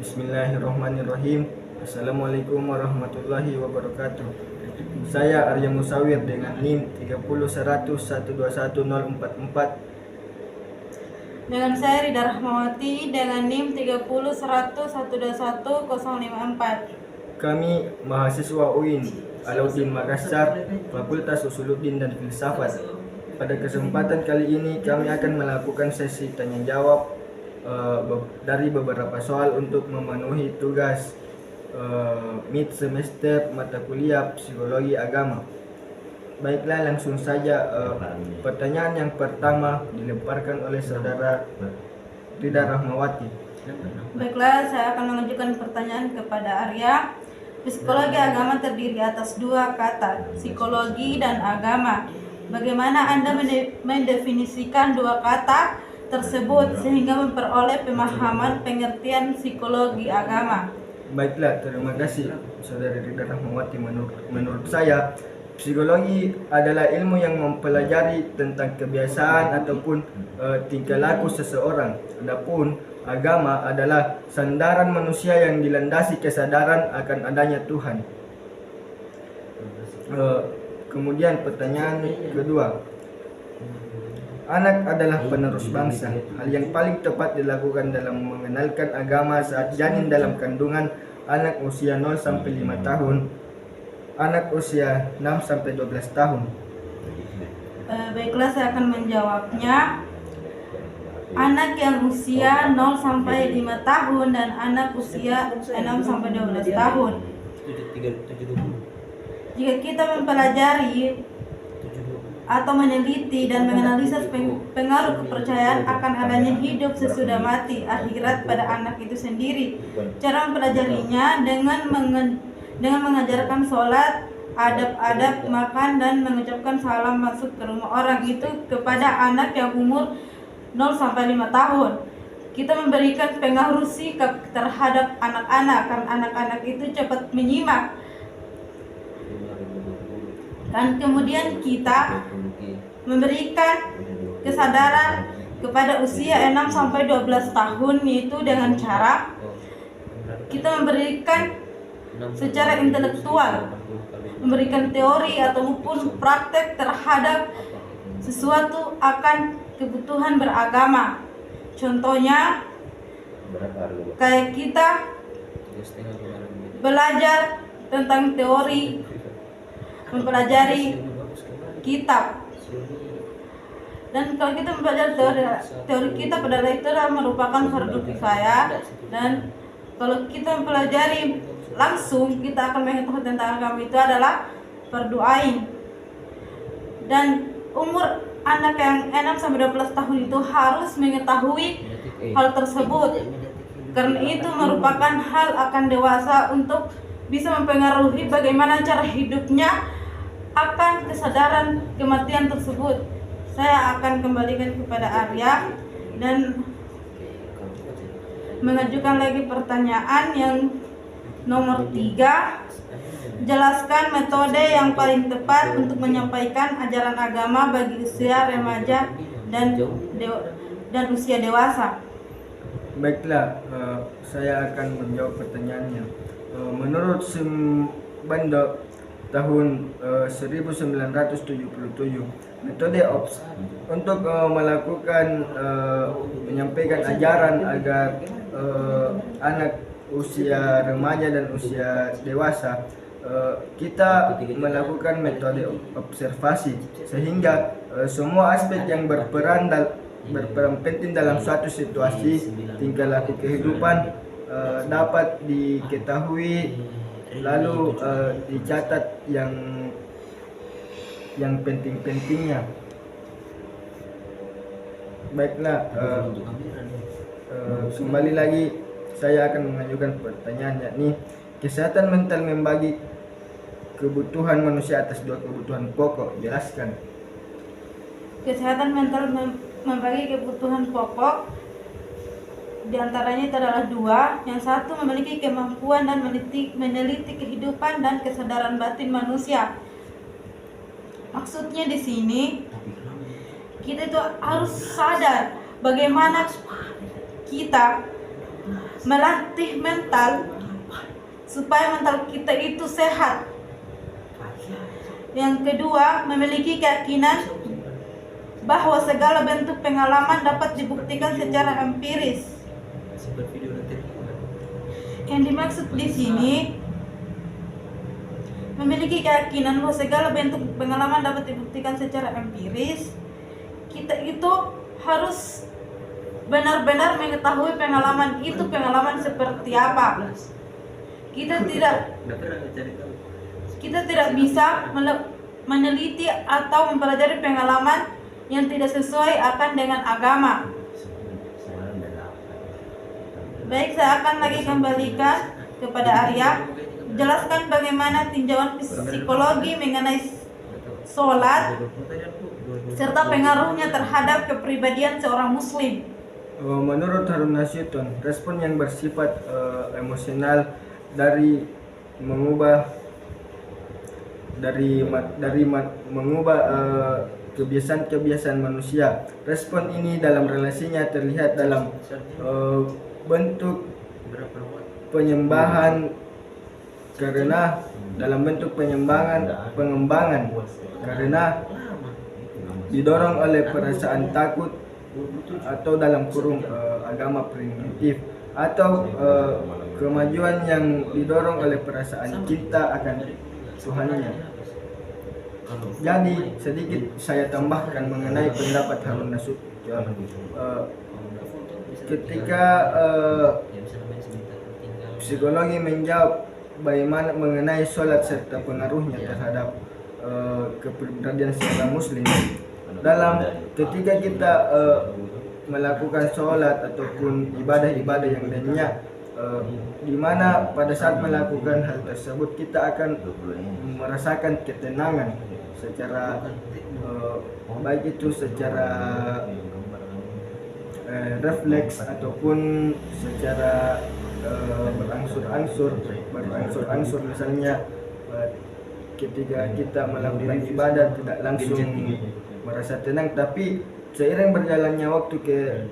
Bismillahirrahmanirrahim. Assalamualaikum warahmatullahi wabarakatuh. Saya Arya Musawir dengan NIM 30.100.121.044. Dengan saya Rida Rahmawati dengan NIM 30.100.121.054. Kami mahasiswa UIN Alauddin Makassar, Fakultas Usuluddin dan Filsafat. Pada kesempatan kali ini kami akan melakukan sesi tanya jawab dari beberapa soal untuk memenuhi tugas mid semester mata kuliah Psikologi Agama. Baiklah, langsung saja. Pertanyaan yang pertama dilemparkan oleh saudara Rida Rahmawati. Baiklah, saya akan mengajukan pertanyaan kepada Arya. Psikologi agama terdiri atas dua kata, psikologi dan agama. Bagaimana Anda mendefinisikan dua kata tersebut sehingga memperoleh pemahaman pengertian psikologi agama? Baiklah, terima kasih saudara Rida Rahmawati. Menurut saya, psikologi adalah ilmu yang mempelajari tentang kebiasaan ataupun tingkah laku seseorang. Adapun agama adalah sandaran manusia yang dilandasi kesadaran akan adanya Tuhan. Kemudian pertanyaan kedua, anak adalah penerus bangsa. Hal yang paling tepat dilakukan dalam mengenalkan agama saat janin dalam kandungan anak usia 0 sampai 5 tahun, anak usia 6 sampai 12 tahun. Baiklah, saya akan menjawabnya. Anak yang usia 0 sampai 5 tahun dan anak usia 6 sampai 12 tahun. Jika kita mempelajari atau meneliti dan menganalisis pengaruh kepercayaan akan adanya hidup sesudah mati akhirat pada anak itu sendiri. Cara mempelajarinya dengan mengajarkan sholat, adab-adab makan dan mengucapkan salam masuk ke rumah orang itu kepada anak yang umur 0 sampai 5 tahun. Kita memberikan pengaruh sikap terhadap anak-anak karena anak-anak itu cepat menyimak. Dan kemudian kita memberikan kesadaran kepada usia 6 sampai 12 tahun, yaitu dengan cara kita memberikan secara intelektual, memberikan teori ataupun praktek terhadap sesuatu akan kebutuhan beragama. Contohnya kayak kita belajar tentang teori, mempelajari kitab. Dan kalau kita mempelajari teori kitab adalah itu merupakan fardu kifayah, dan kalau kita mempelajari langsung kita akan mengetahui tentang agama itu adalah fardu ain. Dan umur anak yang 6 sampai 12 tahun itu harus mengetahui hal tersebut, karena itu merupakan hal akan dewasa untuk bisa mempengaruhi bagaimana cara hidupnya akan kesadaran kematian tersebut. Saya akan kembalikan kepada Arya dan mengajukan lagi pertanyaan yang nomor 3. Jelaskan metode yang paling tepat untuk menyampaikan ajaran agama bagi usia remaja dan usia dewasa. Baiklah, saya akan menjawab pertanyaannya. Menurut Simbando tahun 1977, metode OPS untuk melakukan menyampaikan ajaran agar anak usia remaja dan usia dewasa, kita melakukan metode observasi sehingga semua aspek yang berperan penting dalam suatu situasi tingkah laku kehidupan dapat diketahui, lalu dicatat yang penting-pentingnya. Baiklah, kembali lagi saya akan mengajukan pertanyaan, yakni kesehatan mental membagi kebutuhan manusia atas dua kebutuhan pokok. Jelaskan. Kesehatan mental membagi kebutuhan pokok, diantaranya itu adalah dua. Yang satu, memiliki kemampuan dan meneliti kehidupan dan kesadaran batin manusia. Maksudnya di sini kita itu harus sadar bagaimana kita melatih mental supaya mental kita itu sehat. Yang kedua, memiliki keyakinan bahwa segala bentuk pengalaman dapat dibuktikan secara empiris. Yang dimaksud di sini, memiliki keyakinan bahwa segala bentuk pengalaman dapat dibuktikan secara empiris. Kita itu harus benar-benar mengetahui pengalaman itu pengalaman seperti apa. Kita tidak bisa meneliti atau mempelajari pengalaman yang tidak sesuai akan dengan agama. Baik, saya akan lagi kembalikan kepada Arya. Jelaskan bagaimana tinjauan psikologi mengenai sholat serta pengaruhnya terhadap kepribadian seorang muslim. Menurut Harun Nasution, respon yang bersifat emosional dari mengubah kebiasaan-kebiasaan manusia. Respon ini dalam relasinya terlihat dalam bentuk pengembangan karena didorong oleh perasaan takut atau dalam kurung agama primitif, atau kemajuan yang didorong oleh perasaan cinta akan Tuhannya. Jadi sedikit saya tambahkan mengenai pendapat Harun Nasution. Ketika psikologi menjawab bagaimana mengenai sholat serta pengaruhnya terhadap kepribadian seorang muslim, ketika kita melakukan sholat ataupun ibadah-ibadah yang lainnya, di mana pada saat melakukan hal tersebut kita akan merasakan ketenangan secara baik itu secara refleks ataupun secara berangsur-angsur. Misalnya ketika kita melakukan ibadah tidak langsung merasa tenang, tapi seiring berjalannya waktu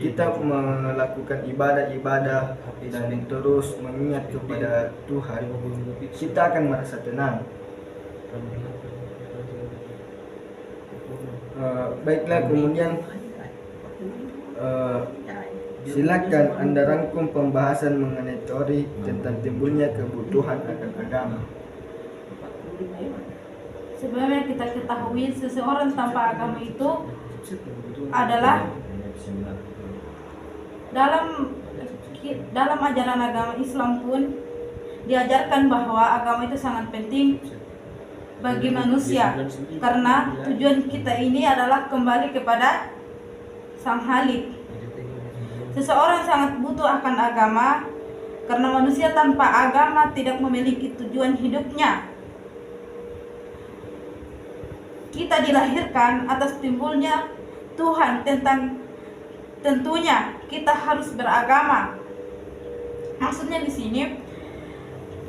kita melakukan ibadah-ibadah dan terus mengingat kepada Tuhan, kita akan merasa tenang. Baiklah, kemudian silakan Anda rangkum pembahasan mengenai teori tentang timbulnya kebutuhan akan agama. Sebenarnya kita ketahui seseorang tanpa agama itu adalah dalam ajaran agama Islam pun diajarkan bahwa agama itu sangat penting bagi manusia, karena tujuan kita ini adalah kembali kepada Sang Khalik. Seseorang sangat butuh akan agama karena manusia tanpa agama tidak memiliki tujuan hidupnya. Kita dilahirkan atas timbulnya Tuhan, tentunya kita harus beragama. Maksudnya di sini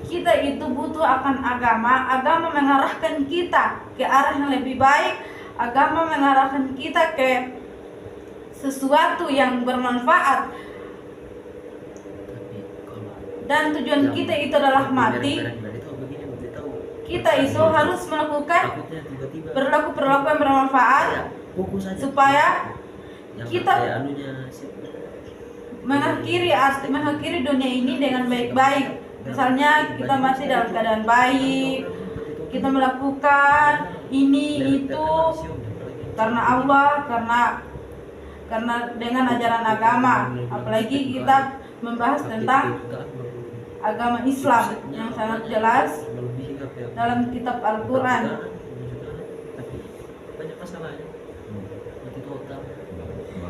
kita itu butuh akan agama. Agama mengarahkan kita ke arah yang lebih baik. Agama mengarahkan kita ke sesuatu yang bermanfaat. Dan tujuan kita itu adalah mati. Kita itu harus melakukan perilaku yang bermanfaat supaya kita mengakhiri dunia ini dengan baik-baik. Misalnya kita masih dalam keadaan baik, kita melakukan ini itu karena Allah, karena dengan ajaran agama. Apalagi kita membahas tentang agama Islam yang sangat jelas dalam kitab Al-Quran.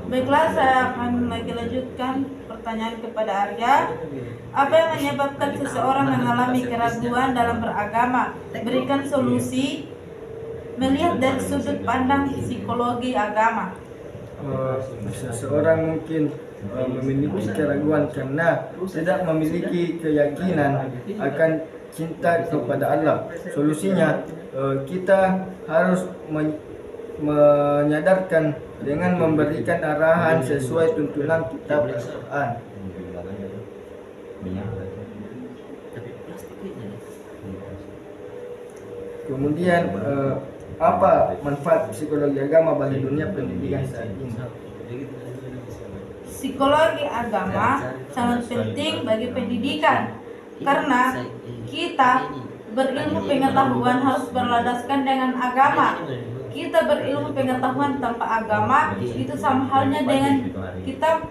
Baiklah, saya akan lagi lanjutkan pertanyaan kepada Arya. Apa yang menyebabkan seseorang mengalami keraguan dalam beragama? Berikan solusi melihat dari sudut pandang psikologi agama. Seseorang mungkin memiliki keraguan karena tidak memiliki keyakinan akan cinta kepada Allah. Solusinya kita harus menyadarkan dengan memberikan arahan sesuai tuntunan kitab Al-Quran. Kemudian apa manfaat psikologi agama bagi dunia pendidikan saat ini? Psikologi agama sangat penting bagi pendidikan karena kita berilmu pengetahuan harus berlandaskan dengan agama. Kita berilmu pengetahuan tanpa agama itu sama halnya dengan kita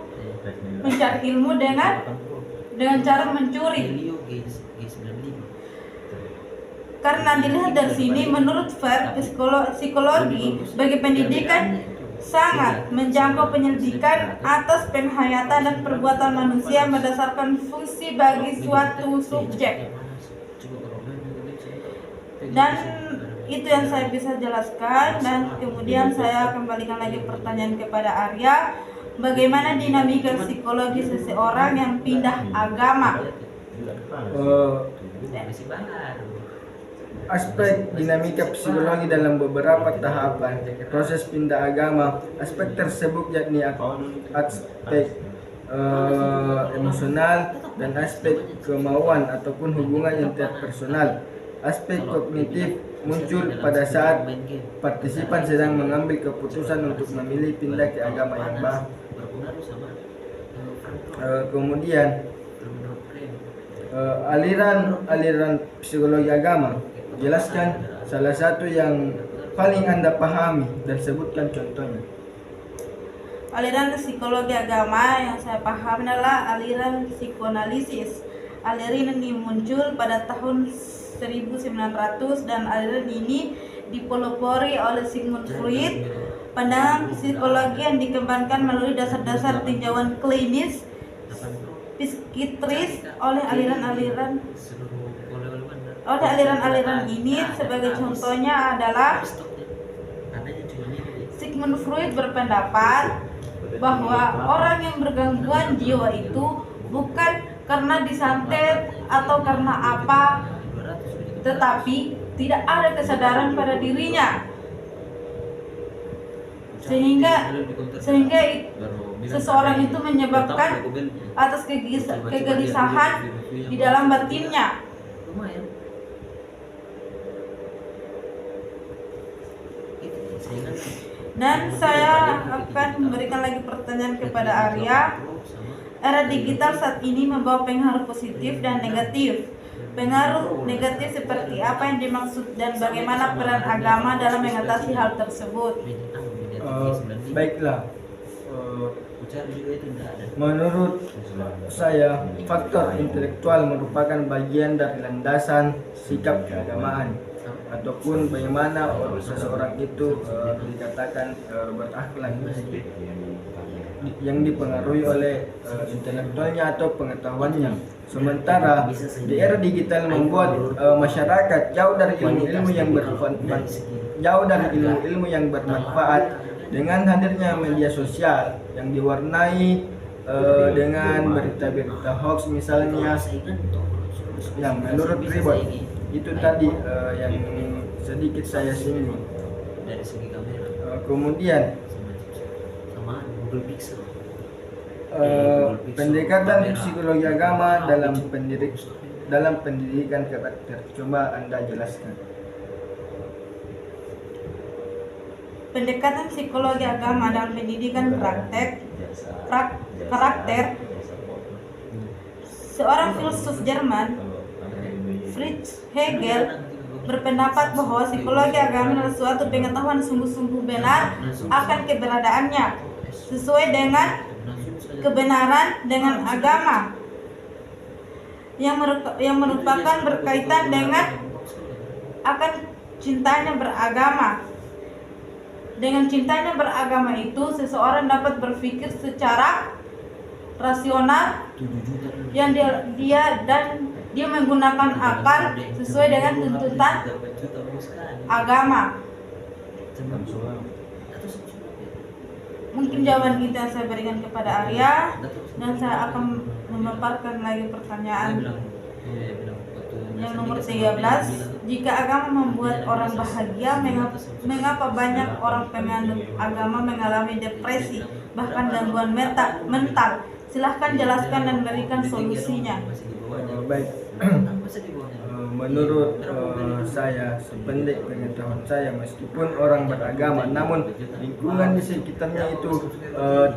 mencari ilmu dengan cara mencuri. Karena dilihat dari sini, menurut Ver, psikologi bagi pendidikan sangat menjangkau penyelidikan atas penghayatan dan perbuatan manusia berdasarkan fungsi bagi suatu subjek. Dan itu yang saya bisa jelaskan, dan kemudian saya kembalikan lagi pertanyaan kepada Arya, bagaimana dinamika psikologi seseorang yang pindah agama? Aspek dinamika psikologi dalam beberapa tahapan proses pindah agama. Aspek tersebut yakni aspek emosional dan aspek kemauan ataupun hubungan interpersonal. Aspek kognitif muncul pada saat partisipan sedang mengambil keputusan untuk memilih pindah ke agama yang baru. Kemudian aliran psikologi agama. Jelaskan salah satu yang paling Anda pahami dan sebutkan contohnya. Aliran psikologi agama yang saya paham adalah aliran psikoanalisis. Aliran ini muncul pada tahun 1900 dan aliran ini dipelopori oleh Sigmund Freud. Pandangan psikologi yang dikembangkan melalui dasar-dasar tinjauan klinis psikitris oleh aliran-aliran ini. Sebagai contohnya adalah Sigmund Freud berpendapat bahwa orang yang bergangguan jiwa itu bukan karena disantet atau karena apa, tetapi tidak ada kesadaran pada dirinya, sehingga seseorang itu menyebabkan atas kegelisahan di dalam batinnya. Dan saya akan memberikan lagi pertanyaan kepada Arya. Era digital saat ini membawa pengaruh positif dan negatif. Pengaruh negatif seperti apa yang dimaksud dan bagaimana peran agama dalam mengatasi hal tersebut? Baiklah. Menurut saya, faktor intelektual merupakan bagian dari landasan sikap keagamaan ataupun bagaimana seseorang itu dikatakan berakhlak, yang dipengaruhi oleh intelektualnya atau pengetahuannya. Sementara di era digital membuat masyarakat jauh dari ilmu-ilmu yang bermanfaat dengan hadirnya media sosial yang diwarnai dengan berita-berita hoax misalnya. Yang menurut Ribot itu tadi yang sedikit saya singgung. Kemudian pendekatan psikologi agama dalam pendidikan karakter. Coba Anda jelaskan. Pendekatan psikologi agama dalam pendidikan karakter. Seorang filsuf Jerman, Friedrich Hegel, berpendapat bahwa psikologi agama adalah suatu pengetahuan sungguh-sungguh benar akan keberadaannya, sesuai dengan kebenaran dengan agama, yang merupakan berkaitan dengan akan cintanya beragama. Dengan cintanya beragama itu, seseorang dapat berpikir secara rasional yang dia menggunakan akal sesuai dengan tuntutan agama. Mungkin jawaban itu yang saya berikan kepada Arya, dan saya akan memaparkan lagi pertanyaan yang nomor 13. Jika agama membuat orang bahagia, mengapa banyak orang penganut agama mengalami depresi, bahkan gangguan mental, Silahkan jelaskan dan berikan solusinya. Baik. Menurut saya, sependek pengetahuan saya, meskipun orang beragama, namun lingkungan di sekitarnya itu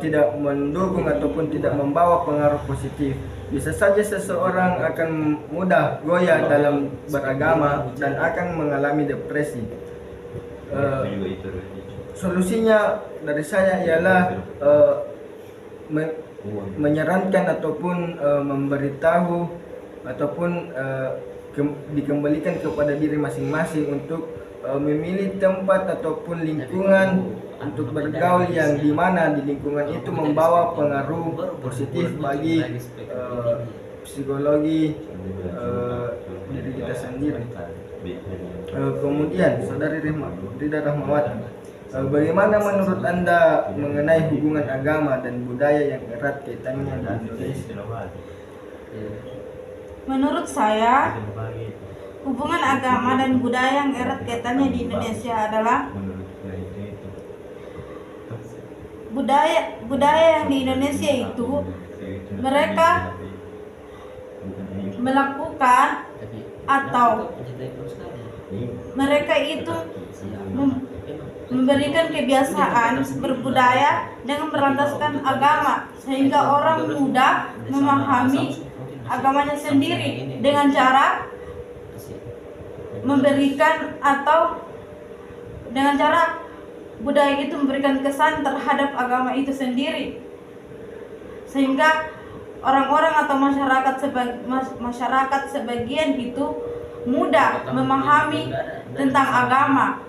tidak mendukung ataupun tidak membawa pengaruh positif, bisa saja seseorang akan mudah goyah dalam beragama dan akan mengalami depresi. Solusinya dari saya ialah menyarankan ataupun memberitahu ataupun dikembalikan kepada diri masing-masing untuk memilih tempat ataupun lingkungan untuk bergaul yang dimana di lingkungan itu membawa pengaruh positif bagi psikologi diri kita sendiri. Kemudian Saudari Rida Rahmawati, bagaimana menurut Anda mengenai hubungan agama dan budaya yang erat kaitannya di Indonesia? Menurut saya, hubungan agama dan budaya yang erat kaitannya di Indonesia adalah budaya yang di Indonesia itu mereka melakukan atau mereka itu memberikan kebiasaan berbudaya dengan berlandaskan agama sehingga orang mudah memahami agamanya sendiri dengan cara memberikan atau dengan cara budaya itu memberikan kesan terhadap agama itu sendiri, sehingga orang-orang atau masyarakat sebagian itu mudah memahami tentang agama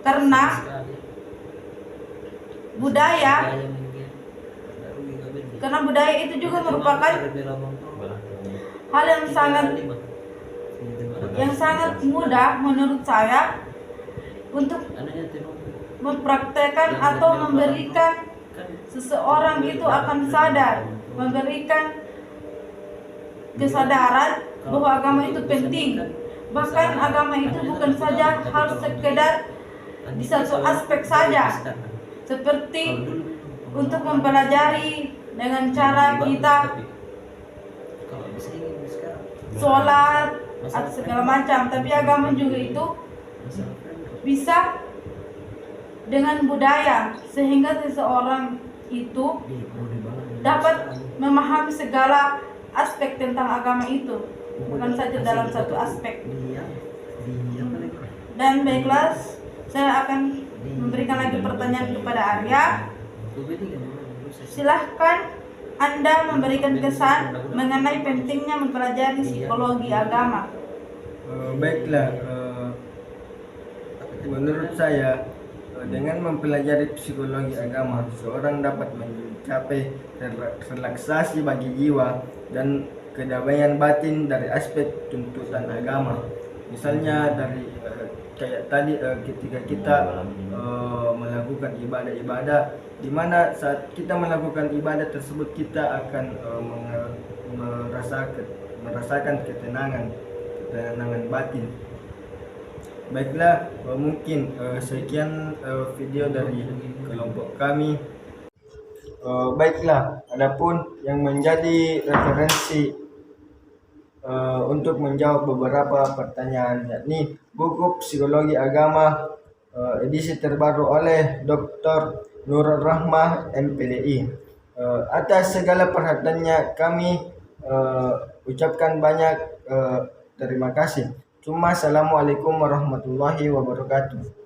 karena budaya itu juga merupakan hal yang sangat mudah menurut saya untuk mempraktekkan atau memberikan seseorang itu akan sadar, memberikan kesadaran bahwa agama itu penting. Bahkan agama itu bukan saja harus sekedar di satu aspek saja, seperti untuk mempelajari dengan cara kita sholat atau segala macam, tapi agama juga itu bisa dengan budaya sehingga seseorang itu dapat memahami segala aspek tentang agama itu, bukan saja dalam satu aspek. Dan baiklah, saya akan memberikan lagi pertanyaan kepada Arya. Silahkan Anda memberikan kesan mengenai pentingnya mempelajari psikologi agama. Baiklah, menurut saya dengan mempelajari psikologi agama, seorang dapat mencapai relaksasi bagi jiwa dan kedamaian batin dari aspek tuntutan agama. Misalnya dari kayak tadi ketika kita melakukan ibadah-ibadah, di mana saat kita melakukan ibadah tersebut kita akan merasakan ketenangan batin. Baiklah, mungkin sekian video dari kelompok kami. Baiklah, adapun yang menjadi referensi untuk menjawab beberapa pertanyaan, yakni buku Psikologi Agama edisi terbaru oleh Dr. Nurul Rahmah MPDI. Atas segala perhatiannya kami ucapkan banyak terima kasih. Assalamualaikum warahmatullahi wabarakatuh.